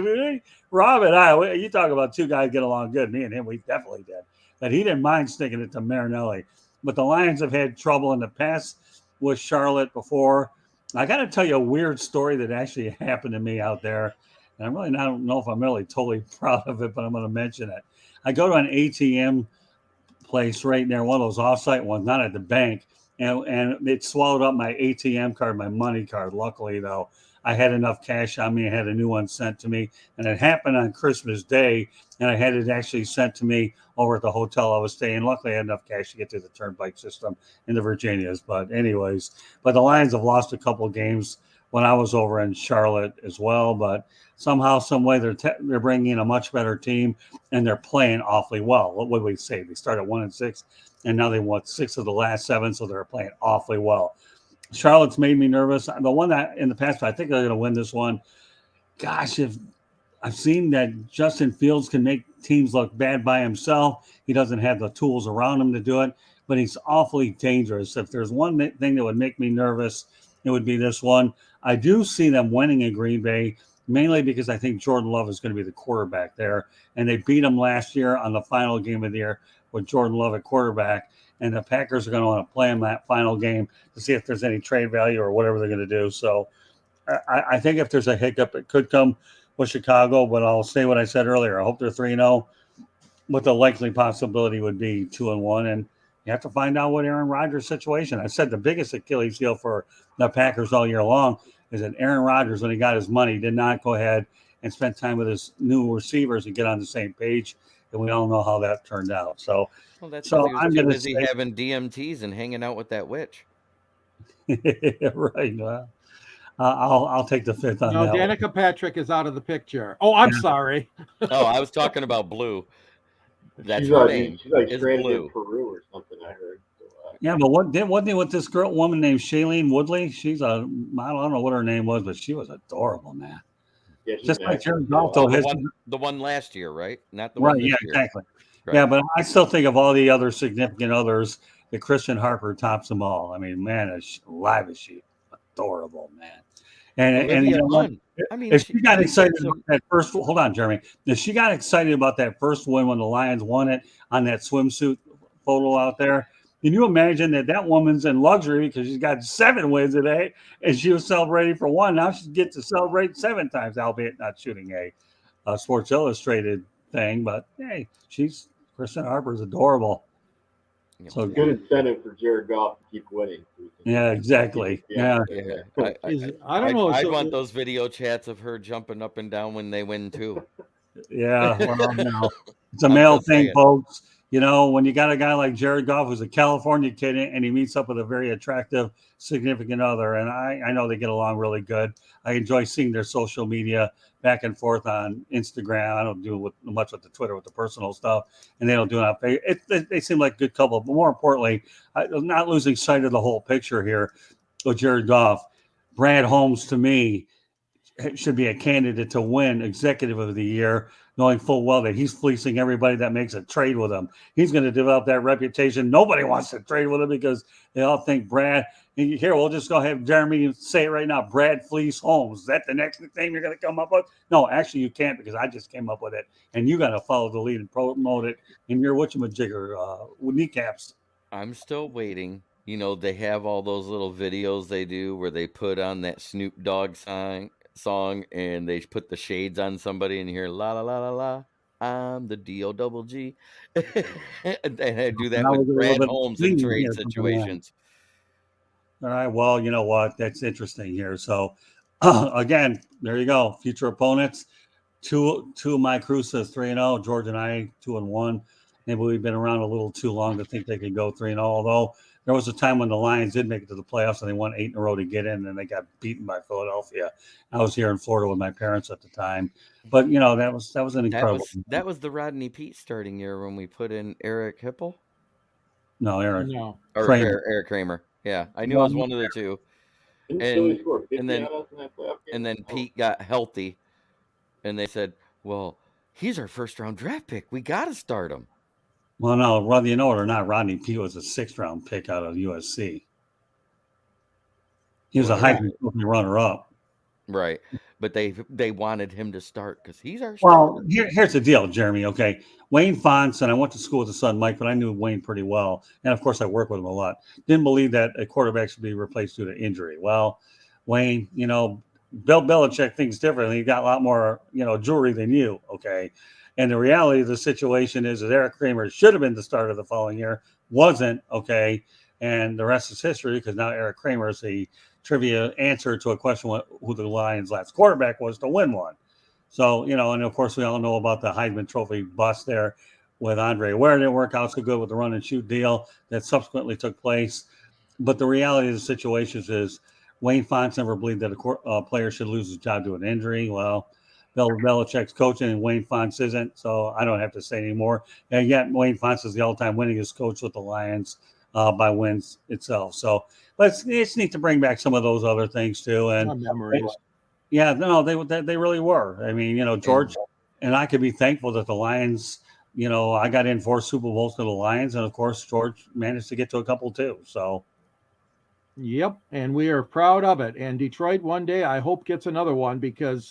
Rob and I, you talk about two guys get along good. Me and him, we definitely did. But he didn't mind sticking it to Marinelli. But the Lions have had trouble in the past with Charlotte before. I got to tell you a weird story that actually happened to me out there. And I don't know if I'm really totally proud of it, but I'm going to mention it. I go to an ATM place right near one of those offsite ones, not at the bank, and it swallowed up my ATM card, my money card. Luckily, though, I had enough cash on me. I had a new one sent to me, and it happened on Christmas Day, and I had it actually sent to me over at the hotel I was staying. Luckily, I had enough cash to get to the turnpike system in the Virginias. But anyways, the Lions have lost a couple games when I was over in Charlotte as well. But somehow, some way, they're bringing in a much better team, and they're playing awfully well. What would we say? They started 1-6, and now they won 6 of the last 7, so they're playing awfully well. Charlotte's made me nervous. The one that in the past, I think they're going to win this one. Gosh, if I've seen that Justin Fields can make teams look bad by himself. He doesn't have the tools around him to do it, but he's awfully dangerous. If there's one thing that would make me nervous, it would be this one. I do see them winning in Green Bay, mainly because I think Jordan Love is going to be the quarterback there. And they beat him last year on the final game of the year with Jordan Love at quarterback. And the Packers are going to want to play him that final game to see if there's any trade value or whatever they're going to do. So I think if there's a hiccup, it could come with Chicago, but I'll say what I said earlier. I hope they're 3-0, but the likely possibility would be 2-1. And you have to find out what Aaron Rodgers' situation. I said the biggest Achilles heel for the Packers all year long is that Aaron Rodgers, when he got his money, did not go ahead and spend time with his new receivers and get on the same page. And we all know how that turned out. So, that's so he was I'm too going to busy having DMTs and hanging out with that witch. Right. Well, I'll take the fifth on that. Danica Patrick is out of the picture. Oh, I'm sorry. Oh, I was talking about Blue. That's she's her name. She's like is stranded Blue. in Peru or something, I heard. So, yeah, but wasn't it with this woman named Shailene Woodley? She's I don't know what her name was, but she was adorable, man. Yeah, she's just like Jared Goff. The one last year, right? Not the one this year. Exactly. Right. Yeah, but I still think of all the other significant others, that Christian Harper tops them all. I mean, man, is live as she, adorable, man. And you know what? I mean, if she got excited about that first, hold on, Jeremy. If she got excited about that first win when the Lions won it on that swimsuit photo out there, can you imagine that woman's in luxury because she's got 7 wins today, and she was celebrating for 1. Now she gets to celebrate 7 times, albeit not shooting a Sports Illustrated thing. But hey, Kristen Harper's adorable. So Good incentive for Jared Goff to keep winning. yeah, exactly. Yeah. I don't know. I'd want those video chats of her jumping up and down when they win too. Yeah, well, it's a I'm male just thing, saying. folks. When you got a guy like Jared Goff, who's a California kid, and he meets up with a very attractive significant other, and I know they get along really good. I enjoy seeing their social media back and forth on Instagram. I don't do much with the Twitter with the personal stuff, and they don't do it. They seem like a good couple. But more importantly, I'm not losing sight of the whole picture here with Jared Goff. Brad Holmes, to me, should be a candidate to win Executive of the Year, knowing full well that he's fleecing everybody that makes a trade with him. He's going to develop that reputation. Nobody wants to trade with him because they all think Brad. Here, we'll just go ahead, Jeremy, say it right now. Brad Fleece Holmes. Is that the next thing you're going to come up with? No, actually, you can't, because I just came up with it, and you got to follow the lead and promote it in your whatchamajigger kneecaps. I'm still waiting. They have all those little videos they do where they put on that Snoop Dogg song and they put the shades on somebody and you hear la la la la la. I'm the D-O-double-G. And I do that Now we're with getting a little Brad bit Holmes in clean trade here from the line. situations. All right. Well, you know what? That's interesting here. So, again, there you go. Future opponents. Two of my crew says 3-0. George and I 2-1. Maybe we've been around a little too long to think they could go 3-0. Although there was a time when the Lions did make it to the playoffs and they won 8 in a row to get in, and they got beaten by Philadelphia. I was here in Florida with my parents at the time, but that was an incredible. That was the Rodney Pete starting year when we put in Eric Hipple. No, Eric. No. Or Kramer. Eric Kramer. Yeah, I knew it was one of the two. Philly score 50 on us in that playoff game? And then Pete got healthy, and they said, "Well, he's our first-round draft pick. We got to start him." Well, no, whether you know it or not, Rodney Pete was a 6th-round pick out of USC. He was a Heisman Trophy runner-up. Right, but they wanted him to start because he's our starter. Well, here's the deal, Jeremy. Okay, Wayne Fonts, and I went to school with his son Mike, but I knew Wayne pretty well, and of course I worked with him a lot. Didn't believe that a quarterback should be replaced due to injury. Well, Wayne, Bill Belichick thinks differently. He got a lot more, jewelry than you. Okay, and the reality of the situation is that Eric Kramer should have been the starter the following year, wasn't. Okay, and the rest is history, because now Eric Kramer is the trivia answer to a question who the Lions' last quarterback was to win one. So, and of course we all know about the Heisman Trophy bust there with Andre Ware. Didn't work out so good with the run and shoot deal that subsequently took place. But the reality of the situation is Wayne Fonts never believed that a player should lose his job to an injury. Well, Bill Belichick's coaching and Wayne Fonts isn't, so I don't have to say anymore. And yet Wayne Fonts is the all-time winningest coach with the Lions by wins itself. So it's neat to bring back some of those other things too. And memories. Yeah, no, they really were. I mean, George and I could be thankful that the Lions, I got in 4 Super Bowls to the Lions, and of course George managed to get to a couple too. So, yep, and we are proud of it. And Detroit one day, I hope, gets another one, because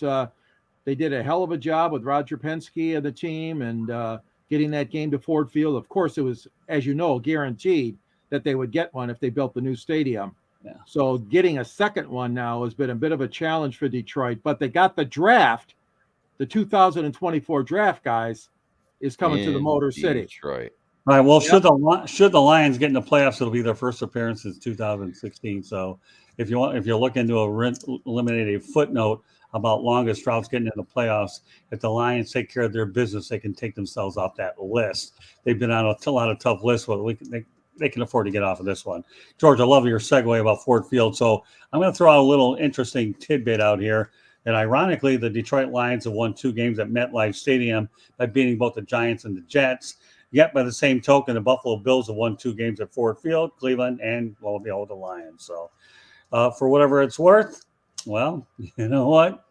they did a hell of a job with Roger Penske and the team, and getting that game to Ford Field. Of course, it was, as you know, guaranteed that they would get one if they built the new stadium. Yeah. So getting a second one now has been a bit of a challenge for Detroit, but they got the draft. The 2024 draft, guys, is coming to the Motor City. Detroit. All right. Well, should the Lions get in the playoffs, it'll be their first appearance since 2016. So if you're looking to eliminate a footnote about longest routes getting in the playoffs, if the Lions take care of their business, they can take themselves off that list. They've been on a lot of tough lists, but they can afford to get off of this one. George, I love your segue about Ford Field. So I'm going to throw out a little interesting tidbit out here. And ironically, the Detroit Lions have won 2 games at MetLifeStadium by beating both the Giants and the Jets. Yet, by the same token, the Buffalo Bills have won 2 games at Ford Field, Cleveland, and, the Lions. So for whatever it's worth, well, you know what?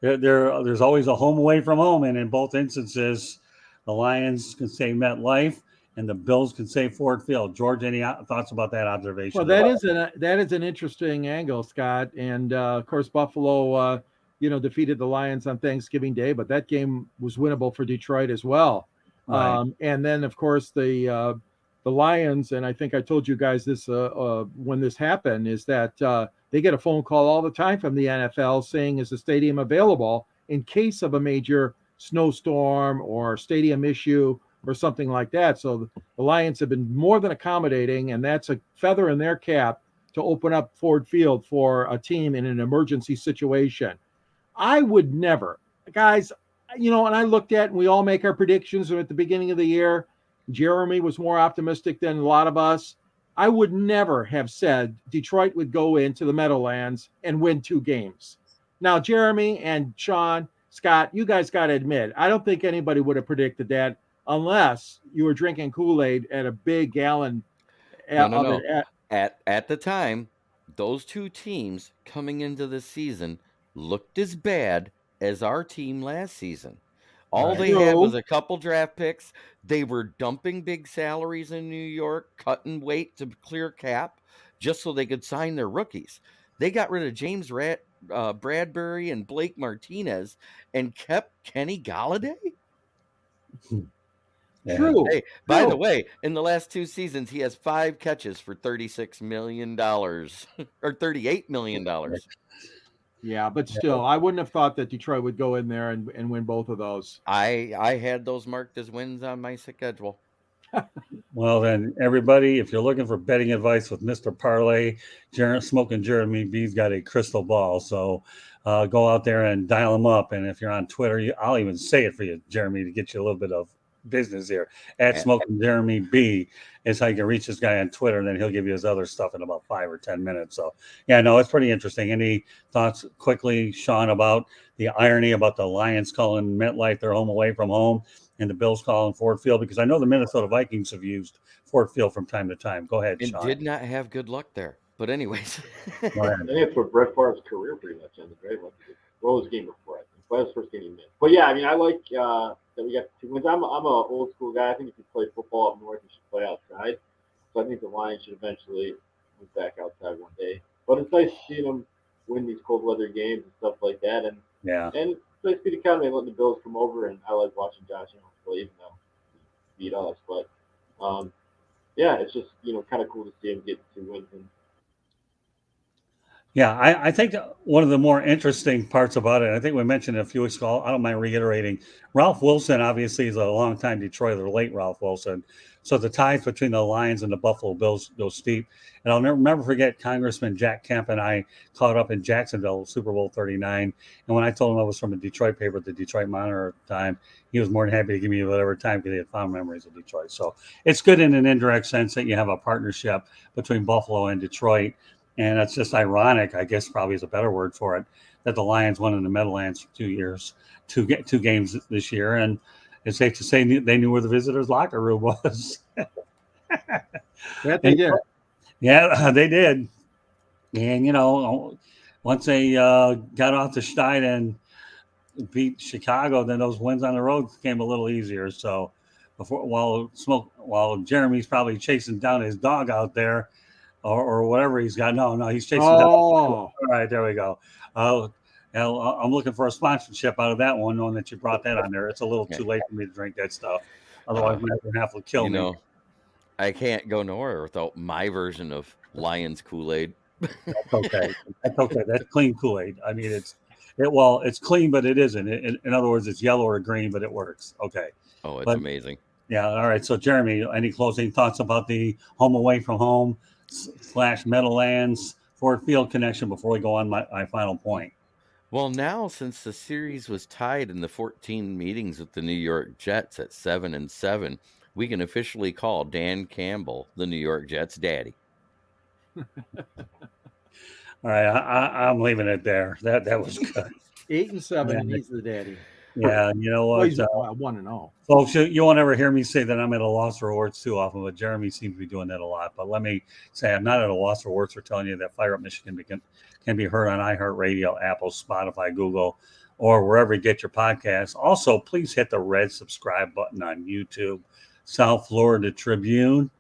There's always a home away from home. And in both instances, the Lions can say MetLife, and the Bills can say Ford Field. George, any thoughts about that observation? Well, that is an interesting angle, Scott. And of course, Buffalo, defeated the Lions on Thanksgiving Day, but that game was winnable for Detroit as well. Right. And then, of course, the Lions, and I think I told you guys this when this happened, is that they get a phone call all the time from the NFL saying, is the stadium available in case of a major snowstorm or stadium issue or something like that. So the Lions have been more than accommodating, and that's a feather in their cap to open up Ford Field for a team in an emergency situation. I would never, guys, and I looked at, and we all make our predictions at the beginning of the year. Jeremy was more optimistic than a lot of us. I would never have said Detroit would go into the Meadowlands and win 2 games. Now, Jeremy and Sean, Scott, you guys got to admit, I don't think anybody would have predicted that unless you were drinking Kool-Aid at a big gallon of No. it. At the time, those 2 teams coming into the season looked as bad as our team last season. All Right. they had was True. a couple draft picks. They were dumping big salaries in New York, cutting weight to clear cap just so they could sign their rookies. They got rid of James Bradbury and Blake Martinez and kept Kenny Galladay. Yeah. True. Hey, by the way, in the last 2 seasons, he has 5 catches for $36 million or $38 million. Yeah, but still, I wouldn't have thought that Detroit would go in there and win both of those. I had those marked as wins on my schedule. Well, then, everybody, if you're looking for betting advice with Mr. Parlay, Smoking Jeremy B's got a crystal ball. So go out there and dial him up. And if you're on Twitter, I'll even say it for you, Jeremy, to get you a little bit of business here. At Smoking Jeremy B is how you can reach this guy on Twitter. And then he'll give you his other stuff in about 5 or 10 minutes. So, yeah, no, it's pretty interesting. Any thoughts quickly, Sean, about the irony about the Lions calling MetLife their home away from home and the Bills calling Ford Field? Because I know the Minnesota Vikings have used Ford Field from time to time. Go ahead, And Sean. did not have good luck there. But anyways. I think it's for Brett Favre's career pretty much ended, right? What was the game before? I think. That was the first game he missed. But yeah, I mean, I like that we got 2 wins. I'm an old school guy. I think if you play football up north, you should play outside. So I think the Lions should eventually move back outside one day. But it's nice seeing them win these cold weather games and stuff like that. And it's nice to be the economy and letting the Bills come over. And I like watching Josh Allen play, even though he beat us. But yeah, it's just kind of cool to see him get 2 wins. And Yeah, I think that one of the more interesting parts about it, I think we mentioned it a few weeks ago, I don't mind reiterating, Ralph Wilson obviously is a longtime Detroiter, late Ralph Wilson. So the ties between the Lions and the Buffalo Bills go steep. And I'll never forget Congressman Jack Kemp and I caught up in Jacksonville, Super Bowl 39. And when I told him I was from a Detroit paper, the Detroit Monitor at the time, he was more than happy to give me whatever time because he had fond memories of Detroit. So it's good in an indirect sense that you have a partnership between Buffalo and Detroit. And it's just ironic, I guess probably is a better word for it, that the Lions won in the Meadowlands for 2 years, 2 games this year. And it's safe to say they knew where the visitors' locker room was. That they did. Yeah, they did. And, once they got off the schneid and beat Chicago, then those wins on the road came a little easier. So while Jeremy's probably chasing down his dog out there, or whatever he's got. No, he's chasing down. All right, there we go. I'm looking for a sponsorship out of that one, knowing that you brought that on there. It's a little too late for me to drink that stuff. Otherwise, my other half will kill me. I can't go nowhere without my version of Lions Kool-Aid. That's okay. That's clean Kool-Aid. I mean, it's clean, but it isn't. In other words, it's yellow or green, but it works. Okay. Oh, it's amazing. Yeah. All right. So, Jeremy, any closing thoughts about the home away from home / Meadowlands Ford Field connection before we go on my final point? Well, now since the series was tied in the 14 meetings with the New York Jets at 7-7, we can officially call Dan Campbell the New York Jets daddy. All right, I'm leaving it there. That was good. 8-7, and he's the daddy. Yeah, you know what? He's 1-0. Folks, you won't ever hear me say that I'm at a loss for words too often, but Jeremy seems to be doing that a lot. But let me say I'm not at a loss for words for telling you that Fire Up Michigan can be heard on iHeartRadio, Apple, Spotify, Google, or wherever you get your podcasts. Also, please hit the red subscribe button on YouTube. South Florida Tribune,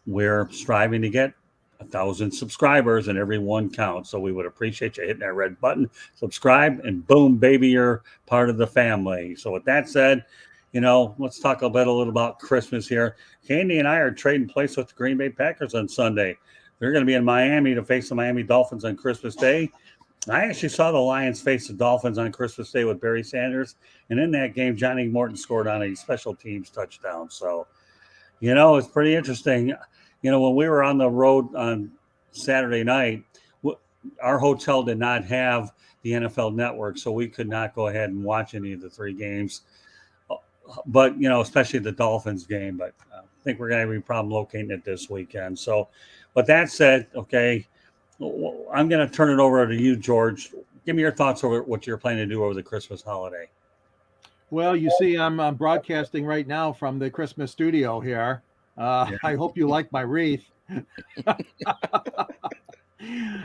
we're striving to get 1,000 subscribers, and every one counts. So we would appreciate you hitting that red button, subscribe, and boom, baby, you're part of the family. So with that said, let's talk a little about Christmas here. Candy and I are trading place with the Green Bay Packers on Sunday. They're going to be in Miami to face the Miami Dolphins on Christmas Day. I actually saw the Lions face the Dolphins on Christmas Day with Barry Sanders, and in that game, Johnny Morton scored on a special teams touchdown. So, it's pretty interesting. When we were on the road on Saturday night, our hotel did not have the NFL Network, so we could not go ahead and watch any of the three games. But especially the Dolphins game. But I think we're going to have a problem locating it this weekend. So, with that said, okay, I'm going to turn it over to you, George. Give me your thoughts over what you're planning to do over the Christmas holiday. Well, you see, I'm broadcasting right now from the Christmas studio here. Yeah. I hope you like my wreath.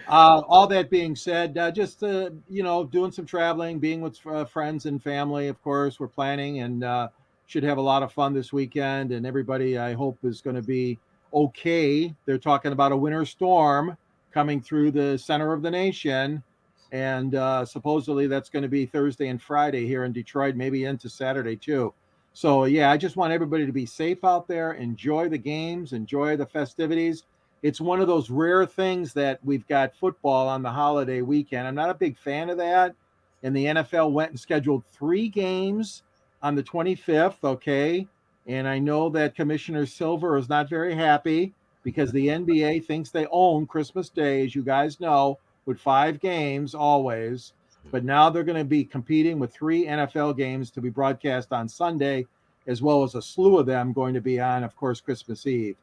All that being said, just doing some traveling, being with friends and family. Of course, we're planning and should have a lot of fun this weekend. And everybody, I hope, is going to be okay. They're talking about a winter storm coming through the center of the nation, and supposedly that's going to be Thursday and Friday here in Detroit, maybe into Saturday too. So yeah, I just want everybody to be safe out there, enjoy the games, enjoy the festivities. It's one of those rare things that we've got football on the holiday weekend. I'm not a big fan of that. And the NFL went and scheduled 3 games on the 25th, okay? And I know that Commissioner Silver is not very happy because the NBA thinks they own Christmas Day, as you guys know, with 5 games always. But now they're going to be competing with 3 NFL games to be broadcast on Sunday, as well as a slew of them going to be on, of course, Christmas Eve.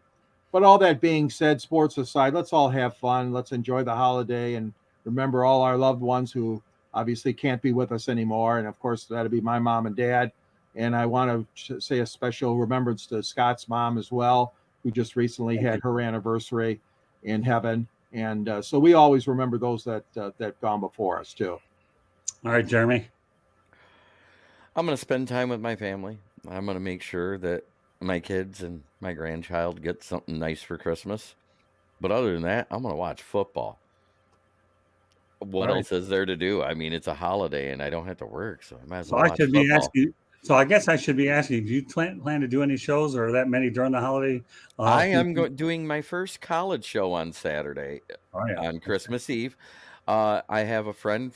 But all that being said, sports aside, let's all have fun. Let's enjoy the holiday and remember all our loved ones who obviously can't be with us anymore. And of course, that'll be my mom and dad. And I want to say a special remembrance to Scott's mom as well, who just recently had her anniversary in heaven. And so we always remember those that gone before us too. All right, Jeremy. I'm going to spend time with my family. I'm going to make sure that my kids and my grandchild get something nice for Christmas. But other than that, I'm going to watch football. What else is there to do? I mean, it's a holiday and I don't have to work, so I might as well watch football. So I guess I should be asking, do you plan to do any shows or that many during the holiday? I am doing my first college show on Saturday on Christmas Eve. I have a friend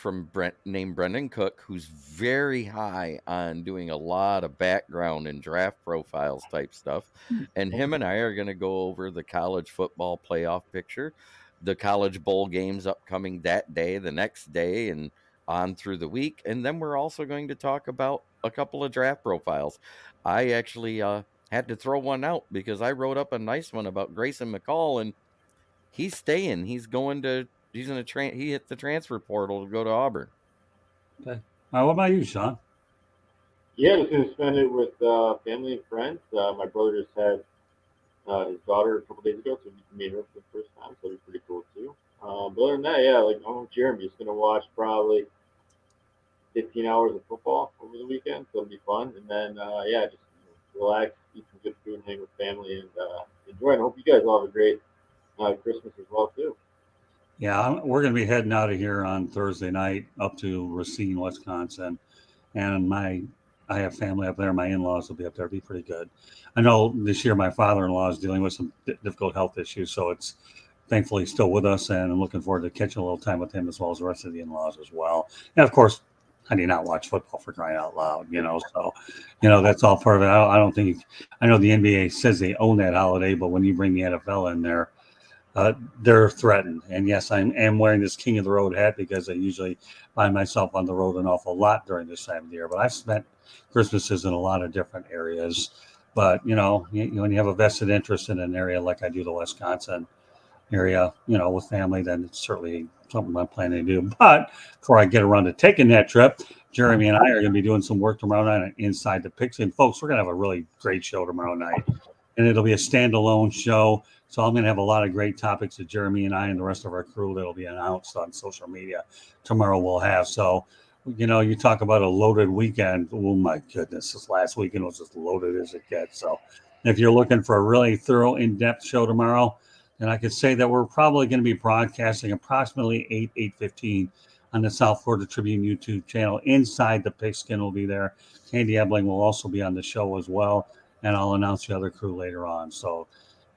named Brendan Cook who's very high on doing a lot of background and draft profiles type stuff. And him and I are going to go over the college football playoff picture, the college bowl games upcoming that day, the next day, and on through the week. And then we're also going to talk about a couple of draft profiles. I actually had to throw one out because I wrote up a nice one about Grayson McCall, and he's staying. He hit the transfer portal to go to Auburn. Okay. What about you, Sean? Yeah, just going to spend it with family and friends. My brother just had his daughter a couple days ago, so we made her for the first time, so it'll be pretty cool too. But other than that, yeah, like I'm with Jeremy, just going to watch probably 15 hours of football over the weekend, so it'll be fun. And then, just relax, eat some good food, and hang with family, and enjoy. And I hope you guys all have a great Christmas as well too. Yeah, we're going to be heading out of here on Thursday night up to Racine, Wisconsin, and I have family up there. My in-laws will be up there. It'll be pretty good. I know this year my father-in-law is dealing with some difficult health issues, so it's thankfully still with us, and I'm looking forward to catching a little time with him as well as the rest of the in-laws as well. And of course, I do not watch football for crying out loud, so that's all part of it. I don't think I know the NBA says they own that holiday, but when you bring the NFL in there, they're threatened. And yes, I am wearing this King of the Road hat because I usually find myself on the road an awful lot during this time of the year. But I've spent Christmases in a lot of different areas. But, when you have a vested interest in an area like I do, the Wisconsin area, with family, then it's certainly something I'm planning to do. But before I get around to taking that trip, Jeremy and I are going to be doing some work tomorrow night on Inside the Picks. And folks, we're going to have a really great show tomorrow night. And it'll be a standalone show. So I'm going to have a lot of great topics that Jeremy and I and the rest of our crew that'll be announced on social media tomorrow we'll have. So, you talk about a loaded weekend. Oh, my goodness. This last weekend was as loaded as it gets. So if you're looking for a really thorough, in-depth show tomorrow, then I could say that we're probably going to be broadcasting approximately 8:15 on the South Florida Tribune YouTube channel. Inside the Pigskin will be there. Candy Ebling will also be on the show as well. And I'll announce the other crew later on. So,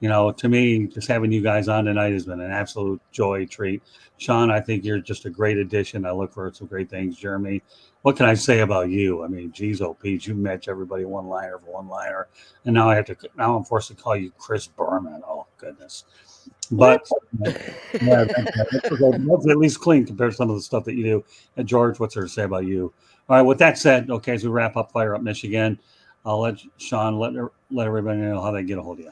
To me, just having you guys on tonight has been an absolute joy treat. Sean, I think you're just a great addition. I look for some great things. Jeremy, what can I say about you? I mean, geez, oh, Pete, you match everybody one-liner for one-liner, and now I'm forced to call you Chris Berman. Oh, goodness. But yeah, that's at least clean compared to some of the stuff that you do. And George, what's there to say about you? All right, with that said, okay, as we wrap up Fire Up Michigan, I'll let Sean let everybody know how they get a hold of you.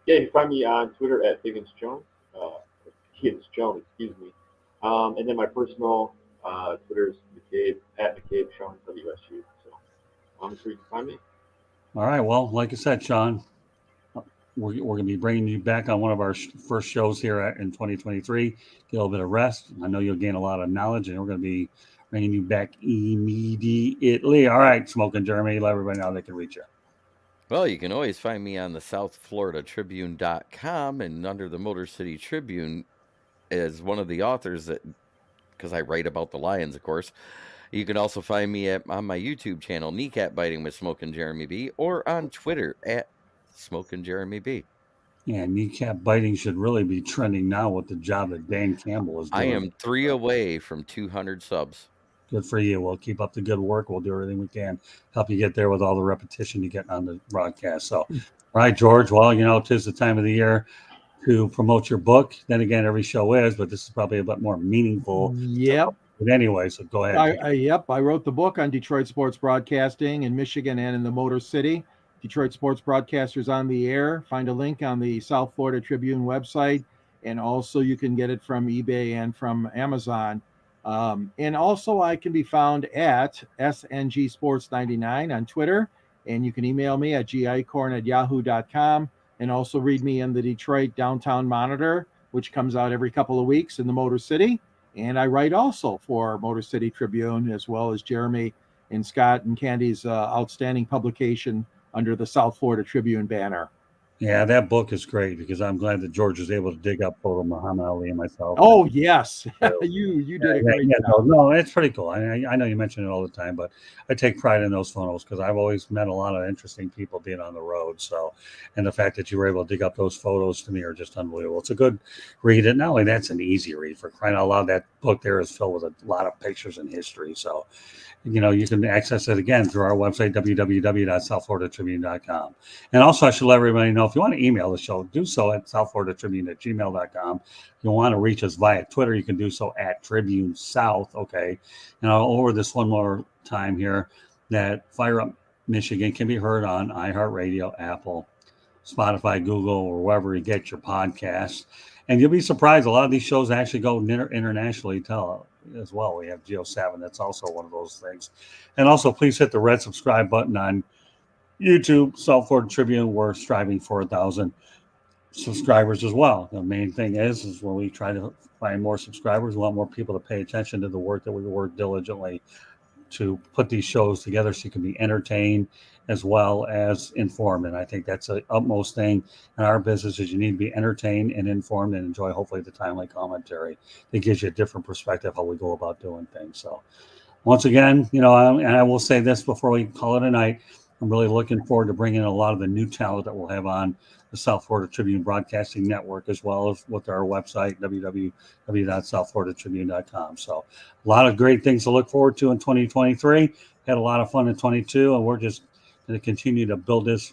Yeah, you can find me on Twitter at Higgins Jones. Higgins Jones, excuse me. And then my personal Twitter is McCabe at McCabe Sean WSU. So that's where you can find me. All right, well, like I said, Sean, we're going to be bringing you back on one of our first shows here in 2023. Get a little bit of rest. I know you'll gain a lot of knowledge, and we're going to be bringing you back immediately. All right, Smoking Jeremy, let everybody know they can reach you. Well, you can always find me on the southfloridatribune.com and under the Motor City Tribune as one of the authors because I write about the Lions, of course. You can also find me on my YouTube channel, Kneecap Biting with Smoking Jeremy B, or on Twitter at Smoking Jeremy B. Yeah, kneecap biting should really be trending now with the job that Dan Campbell is doing. I am 3 away from 200 subs. Good for you. We'll keep up the good work. We'll do everything we can help you get there with all the repetition you get on the broadcast. So, all right, George. Well, 'tis the time of the year to promote your book. Then again, every show is, but this is probably a bit more meaningful. Yep. But anyway, so go ahead. I wrote the book on Detroit sports broadcasting in Michigan and in the Motor City. Detroit Sports Broadcasters on the Air. Find a link on the South Florida Tribune website. And also you can get it from eBay and from Amazon. And also I can be found at SNG Sports 99 on Twitter. And you can email me at gicorn@yahoo.com. And also read me in the Detroit Downtown Monitor, which comes out every couple of weeks in the Motor City. And I write also for Motor City Tribune, as well as Jeremy and Scott and Candy's outstanding publication under the South Florida Tribune banner. Yeah, that book is great because I'm glad that George was able to dig up photo Muhammad Ali and myself. Oh, yes. you did a great job. No, it's pretty cool. I know you mention it all the time, but I take pride in those photos because I've always met a lot of interesting people being on the road. So, and the fact that you were able to dig up those photos to me are just unbelievable. It's a good read. And not only that's an easy read, for crying out loud, that book there is filled with a lot of pictures and history. So, you can access it again through our website, www.southfloridatribune.com. And also, I should let everybody know, if you want to email the show, do so at southfloridatribune@gmail.com. If you want to reach us via Twitter, you can do so at Tribune South. Okay. And I'll over this one more time here that Fire Up Michigan can be heard on iHeartRadio, Apple, Spotify, Google, or wherever you get your podcasts. And you'll be surprised, a lot of these shows actually go internationally as well. We have Geo7. That's also one of those things. And also, please hit the red subscribe button on YouTube. South Florida Tribune, we're striving for 1,000 subscribers as well. The main thing is when we try to find more subscribers, we want more people to pay attention to the work that we work diligently to put these shows together so you can be entertained as well as informed. And I think that's the utmost thing in our business is you need to be entertained and informed and enjoy hopefully the timely commentary that gives you a different perspective how we go about doing things. So once again, and I will say this before we call it a night, I'm really looking forward to bringing in a lot of the new talent that we'll have on the South Florida Tribune Broadcasting Network, as well as with our website, www.southfloridatribune.com. So a lot of great things to look forward to in 2023. Had a lot of fun in 22, and we're just going to continue to build this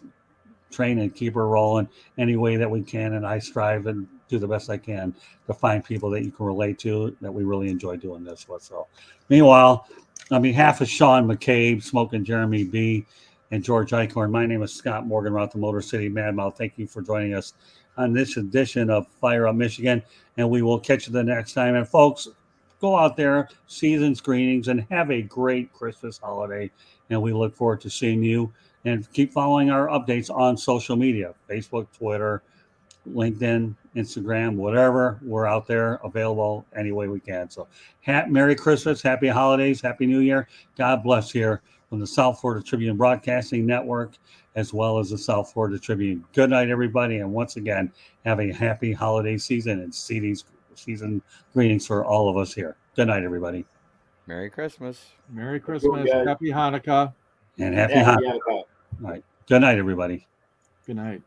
train and keep her rolling any way that we can. And I strive and do the best I can to find people that you can relate to that we really enjoy doing this with. So meanwhile, on behalf of Sean McCabe, Smoking Jeremy B., and George Eichhorn, my name is Scott Morgan, the Motor City Madmouth. Thank you for joining us on this edition of Fire Up Michigan, and we will catch you the next time. And folks, go out there, season screenings, and have a great Christmas holiday. And we look forward to seeing you. And keep following our updates on social media, Facebook, Twitter, LinkedIn, Instagram, whatever. We're out there available any way we can. So Merry Christmas, Happy Holidays, Happy New Year. God bless here from the South Florida Tribune Broadcasting Network, as well as the South Florida Tribune. Good night, everybody. And once again, have a happy holiday season and season greetings for all of us here. Good night, everybody. Merry Christmas. Merry Christmas. Happy Hanukkah. And happy Hanukkah. All right. Good night, everybody. Good night.